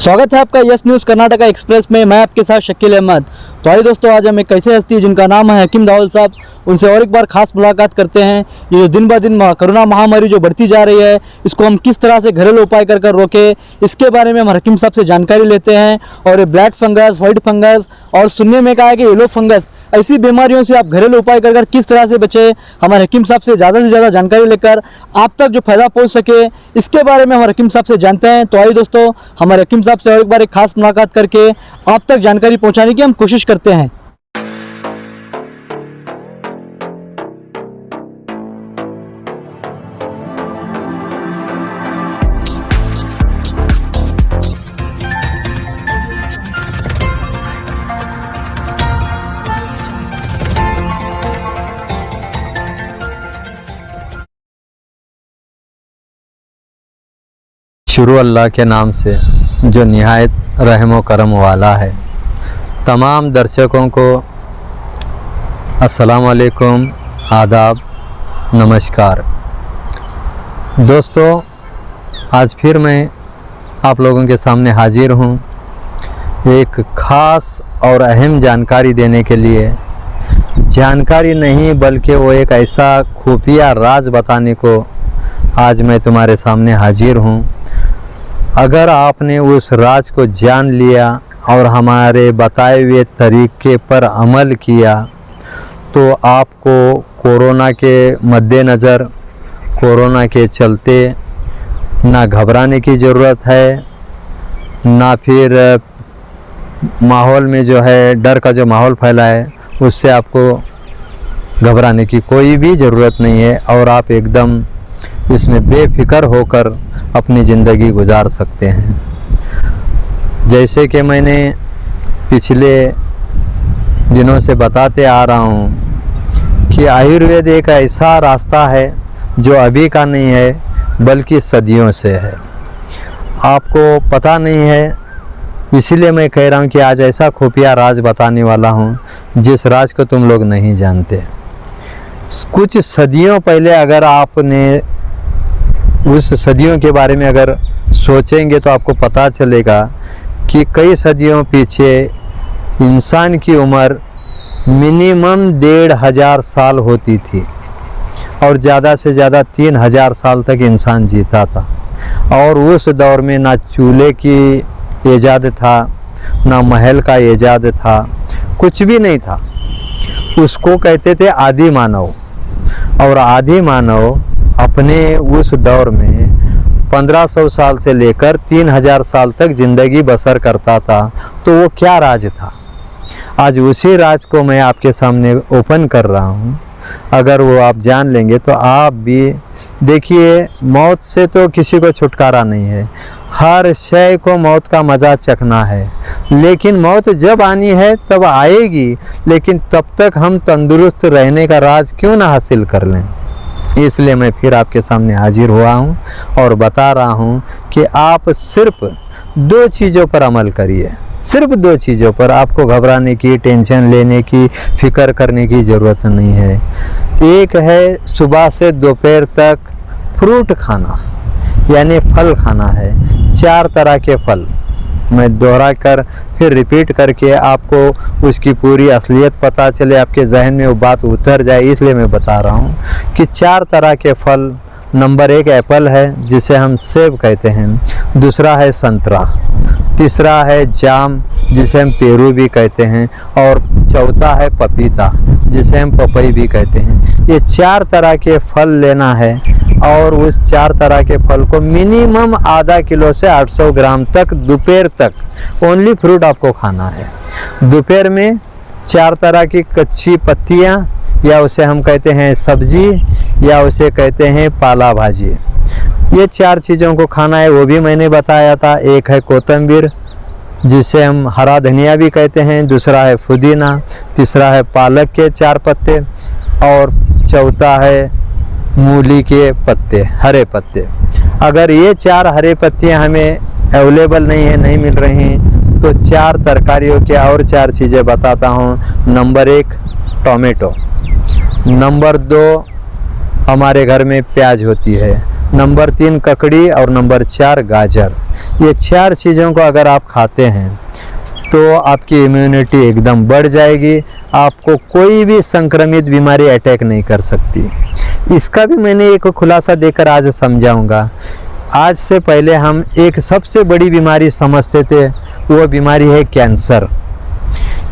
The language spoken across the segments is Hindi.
स्वागत है आपका यस न्यूज़ कर्नाटका एक्सप्रेस में। मैं आपके साथ शकील अहमद। तो आइए दोस्तों, आज हम एक ऐसे हस्ती जिनका नाम है हकीम दाऊल साहब, उनसे और एक बार खास मुलाकात करते हैं। ये जो दिन ब दिन कोरोना महामारी जो बढ़ती जा रही है, इसको हम किस तरह से घरेलू उपाय कर रोके, इसके बारे में हम हकीम साहब से जानकारी लेते हैं। और ये ब्लैक फंगस, वाइट फंगस और सुनने में कहा है कि येलो फंगस, ऐसी बीमारियों से आप घरेलू उपाय कर किस तरह से बचे, हमारे हकीम साहब से ज़्यादा जानकारी लेकर आप तक जो फायदा पहुंच सके, इसके बारे में हमारे हकीम साहब से जानते हैं। तो आइए दोस्तों, हमारे हकीम साहब से और एक बार एक खास मुलाकात करके आप तक जानकारी पहुंचाने की हम कोशिश करते हैं। शुरू अल्लाह के नाम से जो निहायत रहम व करम वाला है। तमाम दर्शकों को अस्सलाम वालेकुम, आदाब, नमस्कार। दोस्तों, आज फिर मैं आप लोगों के सामने हाजिर हूँ एक ख़ास और अहम जानकारी देने के लिए। जानकारी नहीं बल्कि वो एक ऐसा खुफिया राज बताने को आज मैं तुम्हारे सामने हाजिर हूँ। अगर आपने उस राज को जान लिया और हमारे बताए हुए तरीके पर अमल किया तो आपको कोरोना के मद्देनज़र, कोरोना के चलते ना घबराने की ज़रूरत है, ना फिर माहौल में जो है डर का जो माहौल फैला है उससे आपको घबराने की कोई भी ज़रूरत नहीं है। और आप एकदम इसमें बेफिक्र होकर अपनी ज़िंदगी गुजार सकते हैं। जैसे कि मैंने पिछले दिनों से बताते आ रहा हूँ कि आयुर्वेद एक ऐसा रास्ता है जो अभी का नहीं है बल्कि सदियों से है। आपको पता नहीं है, इसीलिए मैं कह रहा हूँ कि आज ऐसा खुफिया राज बताने वाला हूँ जिस राज को तुम लोग नहीं जानते। कुछ सदियों पहले अगर आपने उस सदियों के बारे में अगर सोचेंगे तो आपको पता चलेगा कि कई सदियों पीछे इंसान की उम्र मिनिमम 1500 साल होती थी और ज़्यादा से ज़्यादा 3000 साल तक इंसान जीता था। और उस दौर में ना चूल्हे की ईजाद था, ना महल का ईजाद था, कुछ भी नहीं था। उसको कहते थे आदि मानव। और आदि मानव अपने उस दौर में 1500 साल से लेकर 3000 साल तक ज़िंदगी बसर करता था। तो वो क्या राज था? आज उसी राज को मैं आपके सामने ओपन कर रहा हूँ। अगर वो आप जान लेंगे तो आप भी देखिए, मौत से तो किसी को छुटकारा नहीं है, हर शय को मौत का मज़ा चखना है। लेकिन मौत जब आनी है तब आएगी, लेकिन तब तक हम तंदुरुस्त रहने का राज क्यों ना हासिल कर लें। इसलिए मैं फिर आपके सामने हाजिर हुआ हूँ और बता रहा हूँ कि आप सिर्फ 2 चीज़ों पर अमल करिए। सिर्फ 2 चीज़ों पर। आपको घबराने की, टेंशन लेने की, फिक्र करने की ज़रूरत नहीं है। एक है सुबह से दोपहर तक फ्रूट खाना, यानी फल खाना है। 4 तरह के फल। मैं दोहरा कर फिर रिपीट करके आपको उसकी पूरी असलियत पता चले, आपके जहन में वो बात उतर जाए, इसलिए मैं बता रहा हूँ कि 4 तरह के फल। नंबर 1 एप्पल है जिसे हम सेब कहते हैं। दूसरा है संतरा। तीसरा है जाम जिसे हम पेरू भी कहते हैं। और चौथा है पपीता जिसे हम पपई भी कहते हैं। ये 4 तरह के फल लेना है और उस 4 तरह के फल को मिनिमम आधा किलो से 800 ग्राम तक दोपहर तक ओनली फ्रूट आपको खाना है। दोपहर में 4 तरह की कच्ची पत्तियाँ, या उसे हम कहते हैं सब्जी, या उसे कहते हैं पाला भाजी, ये 4 चीज़ों को खाना है। वो भी मैंने बताया था। एक है कोतंबीर जिसे हम हरा धनिया भी कहते हैं। दूसरा है पुदीना। तीसरा है पालक के 4 पत्ते। और चौथा है मूली के पत्ते, हरे पत्ते। अगर ये 4 हरे पत्तियां हमें अवेलेबल नहीं है, नहीं मिल रही हैं, तो 4 तरकारियों के और 4 चीज़ें बताता हूँ। Number 1 tomato. नंबर 2 हमारे घर में प्याज होती है। नंबर 3 ककड़ी और नंबर 4 गाजर। ये 4 चीज़ों को अगर आप खाते हैं तो आपकी इम्यूनिटी एकदम बढ़ जाएगी, आपको कोई भी संक्रमित बीमारी अटैक नहीं कर सकती। इसका भी मैंने एक खुलासा देकर आज समझाऊंगा। आज से पहले हम एक सबसे बड़ी बीमारी समझते थे, वो बीमारी है कैंसर।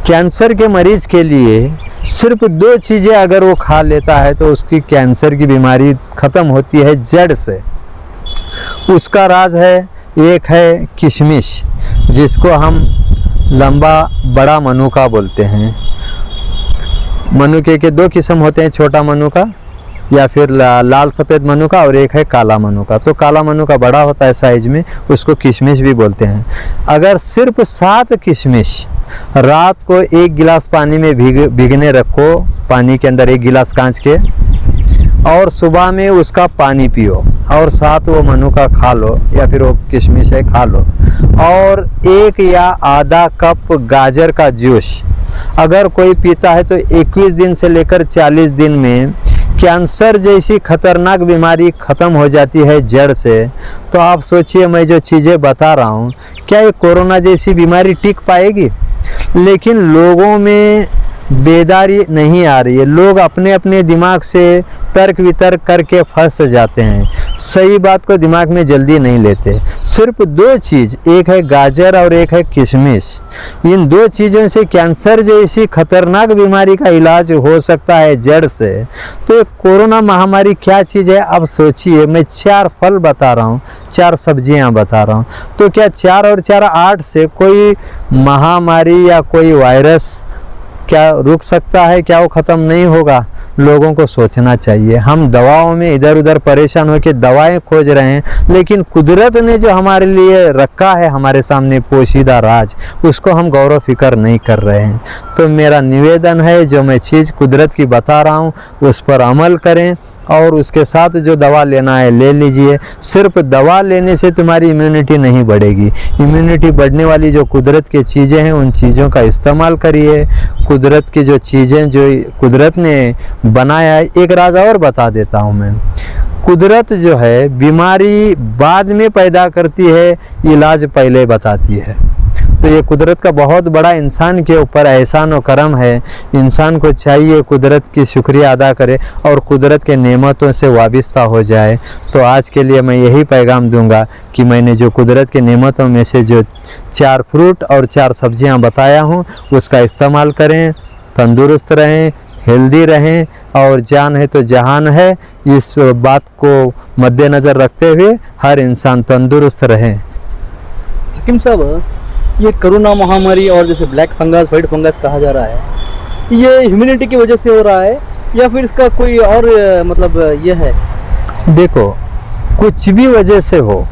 कैंसर के मरीज के लिए सिर्फ 2 चीज़ें अगर वो खा लेता है तो उसकी कैंसर की बीमारी ख़त्म होती है जड़ से। उसका राज है, एक है किशमिश, जिसको हम लंबा बड़ा मनुका बोलते हैं। मनुके के 2 किस्म होते हैं, छोटा मनुका या फिर लाल सफ़ेद मनुका, और एक है काला मनुका। तो काला मनुका बड़ा होता है साइज में, उसको किशमिश भी बोलते हैं। अगर सिर्फ 7 किशमिश रात को 1 गिलास पानी में भिगने रखो, पानी के अंदर 1 गिलास कांच के, और सुबह में उसका पानी पियो और साथ वो मनुका खा लो या फिर वो किशमिश है खा लो, और 1 या आधा कप गाजर का जूस अगर कोई पीता है तो 21 दिन से लेकर 40 दिन में कैंसर जैसी खतरनाक बीमारी ख़त्म हो जाती है जड़ से। तो आप सोचिए, मैं जो चीज़ें बता रहा हूँ, क्या ये कोरोना जैसी बीमारी टिक पाएगी? लेकिन लोगों में बेदारी नहीं आ रही है। लोग अपने अपने दिमाग से तर्क वितर्क करके फंस जाते हैं, सही बात को दिमाग में जल्दी नहीं लेते। सिर्फ 2 चीज़, एक है गाजर और एक है किशमिश, इन 2 चीज़ों से कैंसर जैसी खतरनाक बीमारी का इलाज हो सकता है जड़ से। तो कोरोना महामारी क्या चीज़ है? अब सोचिए, मैं 4 फल बता रहा हूँ, 4 सब्जियाँ बता रहा हूँ, तो क्या 4 और 4 8 से कोई महामारी या कोई वायरस क्या रुक सकता है? क्या वो ख़त्म नहीं होगा? लोगों को सोचना चाहिए। हम दवाओं में इधर उधर परेशान होकर दवाएं खोज रहे हैं, लेकिन कुदरत ने जो हमारे लिए रखा है हमारे सामने पोशीदा राज, उसको हम गौर फिक्र नहीं कर रहे हैं। तो मेरा निवेदन है, जो मैं चीज़ कुदरत की बता रहा हूँ उस पर अमल करें, और उसके साथ जो दवा लेना है ले लीजिए। सिर्फ दवा लेने से तुम्हारी इम्यूनिटी नहीं बढ़ेगी। इम्यूनिटी बढ़ने वाली जो कुदरत की चीज़ें हैं उन चीज़ों का इस्तेमाल करिए। कुदरत की जो चीज़ें जो कुदरत ने बनाया है, एक राज और बता देता हूँ मैं। कुदरत जो है बीमारी बाद में पैदा करती है, इलाज पहले बताती है। तो ये कुदरत का बहुत बड़ा इंसान के ऊपर एहसान और करम है। इंसान को चाहिए कुदरत की शुक्रिया अदा करे और कुदरत के नेमतों से वाबिस्ता हो जाए। तो आज के लिए मैं यही पैगाम दूंगा कि मैंने जो कुदरत के नेमतों में से जो 4 फ्रूट और 4 सब्जियां बताया हूँ उसका इस्तेमाल करें, तंदुरुस्त रहें, हेल्दी रहें, और जान है तो जहान है। इस बात को मद्देनज़र रखते हुए हर इंसान तंदुरुस्त रहे। हकीम साहब, ये कोरोना महामारी और जैसे ब्लैक फंगस, वाइट फंगस कहा जा रहा है, ये ह्यूमिडिटी की वजह से हो रहा है या फिर इसका कोई और मतलब ये है? देखो, कुछ भी वजह से हो,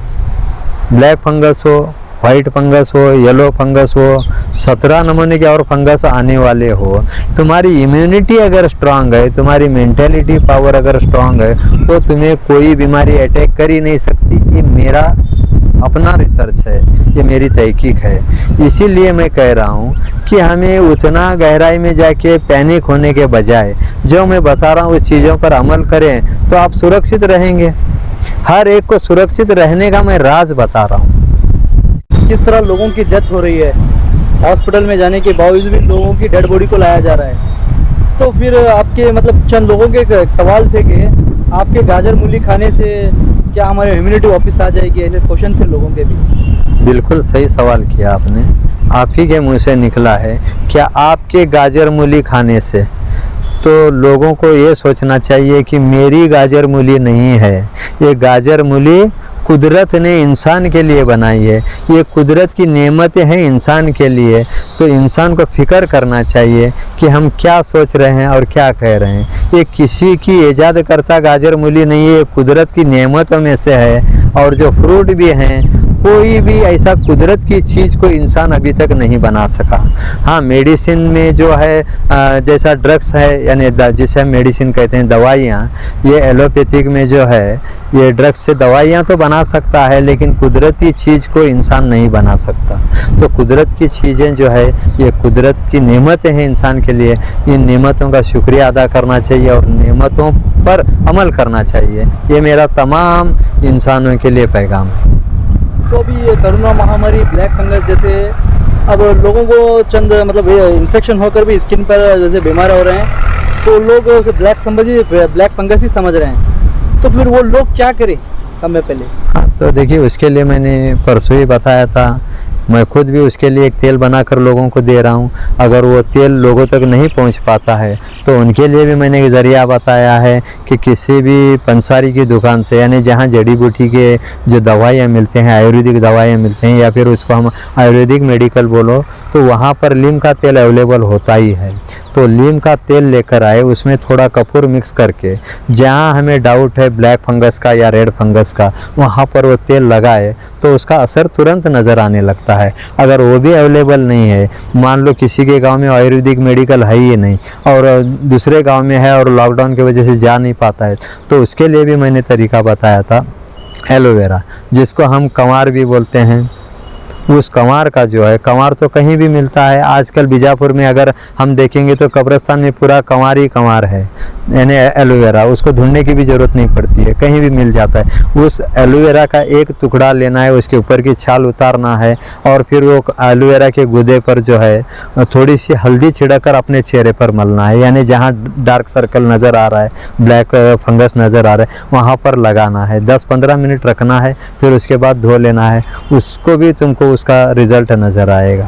ब्लैक फंगस हो, वाइट फंगस हो, येलो फंगस हो, 17 नमूने के और फंगस आने वाले हो, तुम्हारी इम्यूनिटी अगर स्ट्रांग है, तुम्हारी मेंटेलिटी पावर अगर स्ट्रांग है, तो तुम्हें कोई बीमारी अटैक कर ही नहीं सकती। ये मेरा अपना रिसर्च है, ये मेरी तहकीक है। इसीलिए मैं कह रहा हूँ कि हमें उतना गहराई में जाके पैनिक होने के बजाय जो मैं बता रहा हूँ उस चीज़ों पर अमल करें तो आप सुरक्षित रहेंगे। हर एक को सुरक्षित रहने का मैं राज बता रहा हूँ। किस तरह लोगों की डेथ हो रही है, हॉस्पिटल में जाने के बावजूद भी लोगों की डेड बॉडी को लाया जा रहा है। तो फिर आपके मतलब चंद लोगों के सवाल थे कि आपके गाजर मूली खाने से क्या हमारी इम्यूनिटी वापस आ जाएगी, ऐसे क्वेश्चन थे लोगों के भी। बिल्कुल सही सवाल किया आपने, आप ही के मुंह से निकला है। क्या आपके गाजर मूली खाने से, तो लोगों को ये सोचना चाहिए कि मेरी गाजर मूली नहीं है, ये गाजर मूली कुदरत ने इंसान के लिए बनाई है। ये कुदरत की नेमतें हैं इंसान के लिए। तो इंसान को फिक्र करना चाहिए कि हम क्या सोच रहे हैं और क्या कह रहे हैं। ये किसी की ईजाद करता गाजर मूली नहीं है, ये कुदरत की नेमतों में से है। और जो फ्रूट भी हैं, कोई भी ऐसा कुदरत की चीज़ को इंसान अभी तक नहीं बना सका। हाँ, मेडिसिन में जो है जैसा ड्रग्स है, यानी जिसे हम मेडिसिन कहते हैं, दवाइयाँ, ये एलोपैथिक में जो है ये ड्रग्स से दवाइयाँ तो बना सकता है, लेकिन कुदरती चीज़ को इंसान नहीं बना सकता। तो कुदरत की चीज़ें जो है ये कुदरत की नेमतें हैं इंसान के लिए। इन नेमतों का शुक्रिया अदा करना चाहिए और नेमतों पर अमल करना चाहिए। ये मेरा तमाम इंसानों के लिए पैगाम है। तो अभी ये कोरोना महामारी, ब्लैक फंगस जैसे अब लोगों को चंद मतलब इन्फेक्शन होकर भी स्किन पर जैसे बीमार हो रहे हैं, तो लोग ब्लैक फंगस ही समझ रहे हैं, तो फिर वो लोग क्या करें समय पहले? हाँ, तो देखिए उसके लिए मैंने परसों ही बताया था, मैं खुद भी उसके लिए एक तेल बनाकर लोगों को दे रहा हूँ। अगर वो तेल लोगों तक नहीं पहुँच पाता है तो उनके लिए भी मैंने एक ज़रिया बताया है कि किसी भी पंसारी की दुकान से, यानी जहाँ जड़ी बूटी के जो दवाइयाँ मिलते हैं, आयुर्वेदिक दवाइयाँ मिलते हैं, या फिर उसको हम आयुर्वेदिक मेडिकल बोलो, तो वहाँ पर नीम का तेल अवेलेबल होता ही है। तो नीम का तेल लेकर आए, उसमें थोड़ा कपूर मिक्स करके, जहाँ हमें डाउट है ब्लैक फंगस का या रेड फंगस का, वहाँ पर वो तेल लगाए तो उसका असर तुरंत नज़र आने लगता है। अगर वो भी अवेलेबल नहीं है, मान लो किसी के गांव में आयुर्वेदिक मेडिकल है ही नहीं और दूसरे गांव में है और लॉकडाउन की वजह से जा नहीं पाता है, तो उसके लिए भी मैंने तरीका बताया था, एलोवेरा, जिसको हम कंवार भी बोलते हैं। उस कंवार का जो है, कंवार तो कहीं भी मिलता है आजकल, बीजापुर में अगर हम देखेंगे तो कब्रिस्तान में पूरा कंवार ही कंवार है, यानी एलोवेरा, उसको ढूंढने की भी ज़रूरत नहीं पड़ती है, कहीं भी मिल जाता है। उस एलोवेरा का एक टुकड़ा लेना है, उसके ऊपर की छाल उतारना है और फिर वो एलोवेरा के गूदे पर जो है थोड़ी सी हल्दी छिड़कर अपने चेहरे पर मलना है, यानी जहाँ डार्क सर्कल नज़र आ रहा है, ब्लैक फंगस नज़र आ रहा है, वहाँ पर लगाना है। 10-15 मिनट रखना है, फिर उसके बाद धो लेना है, उसको भी तुमको उसका रिजल्ट नज़र आएगा।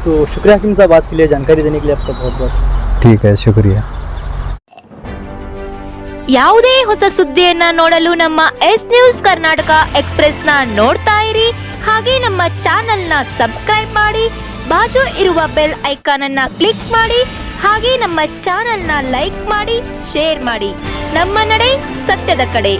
तो शुक्रिया हकीम साहब, आज के लिए जानकारी देने के लिए आपका बहुत बहुत। ठीक है, शुक्रिया। ಯಾವುದೇ ಹೊಸ ಸುದ್ದಿಯನ್ನ ನೋಡಲು ನಮ್ಮ ಎಸ್ ನ್ಯೂಸ್ ಕರ್ನಾಟಕ ಎಕ್ಸ್‌ಪ್ರೆಸ್ ನ ನೋಡ್ತಾ ಇರಿ, ಹಾಗೆ ನಮ್ಮ ಚಾನೆಲ್ ನ ಸಬ್ಸ್ಕ್ರೈಬ್ ಮಾಡಿ, ಬಾಜು ಇರುವ ಬೆಲ್ ಐಕಾನ್ ಅನ್ನ ಕ್ಲಿಕ್ ಮಾಡಿ, ಹಾಗೆ ನಮ್ಮ ಚಾನೆಲ್ ನ ಲೈಕ್ ಮಾಡಿ, ಶೇರ್ ಮಾಡಿ. ನಮ್ಮ ನಡೆ ಸತ್ಯದ ಕಡೆ.